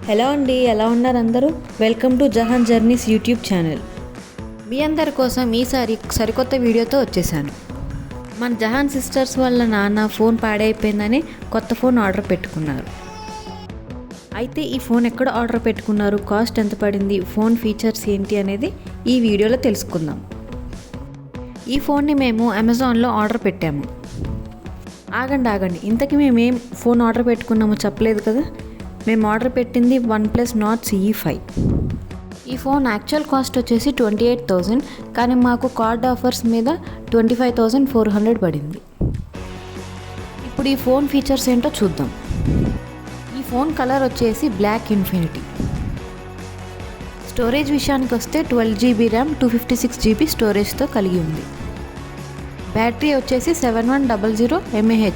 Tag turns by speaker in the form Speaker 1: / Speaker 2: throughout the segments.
Speaker 1: Hello అండి, ఎలా ఉన్నారు అందరూ? Welcome to Jahan Journeys YouTube channel. మీ అందరి కోసం ఈసారి సరికొత్త వీడియోతో వచ్చేసాను. మన జహాన్ సిస్టర్స్ వాళ్ళ నాన్న ఫోన్ పాడైపోయిందని కొత్త ఫోన్ ఆర్డర్ పెట్టుకున్నారు. అయితే ఈ ఫోన్ ఎక్కడ ఆర్డర్ పెట్టుకున్నారు, కాస్ట్ ఎంత పడింది, ఫోన్ ఫీచర్స్ ఏంటి అనేది ఈ వీడియోలో తెలుసుకుందాం. ఈ ఫోన్ని మేము అమెజాన్లో ఆర్డర్ పెట్టాము. ఆగండి, ఇంతకీ మేమేం ఫోన్ ఆర్డర్ పెట్టుకున్నామో చెప్పలేదు కదా. మేము ఆర్డర్ పెట్టింది OnePlus Nord CE5. ఈ ఫోన్ యాక్చువల్ కాస్ట్ వచ్చేసి 28,000, కానీ మాకు కార్డ్ ఆఫర్స్ మీద 25,400 పడింది. ఇప్పుడు ఈ ఫోన్ ఫీచర్స్ ఏంటో చూద్దాం. ఈ ఫోన్ కలర్ వచ్చేసి బ్లాక్ ఇన్ఫినిటీ. స్టోరేజ్ విషయానికి వస్తే 12GB ర్యామ్ 256GB స్టోరేజ్తో కలిగి ఉంది. బ్యాటరీ వచ్చేసి 7100 mAh.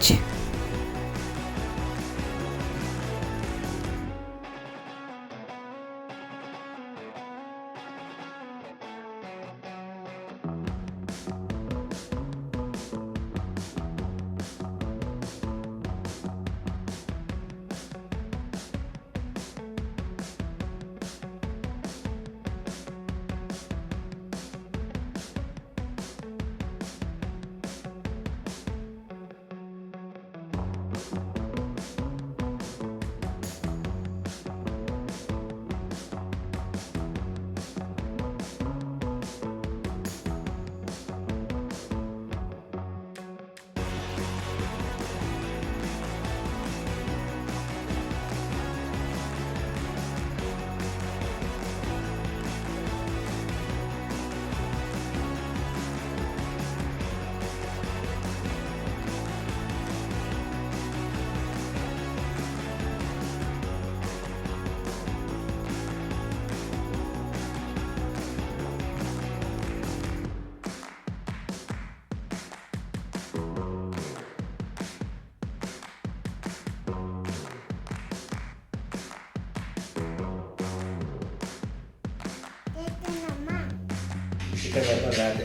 Speaker 2: ఇక్కడ వరకు రాదు.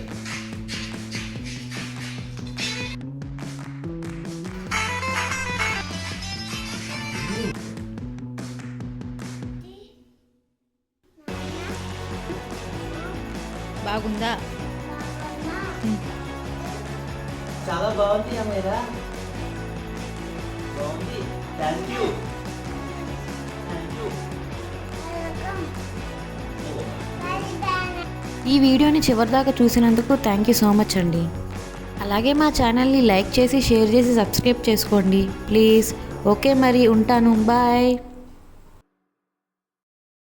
Speaker 1: బాగుందా?
Speaker 2: చాలా బాగుంది అమ్మాయిరా, బాగుంది. Thank you.
Speaker 1: ఈ వీడియోని చివరిదాకా చూసినందుకు థ్యాంక్ యూ సో మచ్ అండి. అలాగే మా ఛానల్ని లైక్ చేసి, షేర్ చేసి, సబ్స్క్రైబ్ చేసుకోండి ప్లీజ్. ఓకే, మరి ఉంటాను. బాయ్.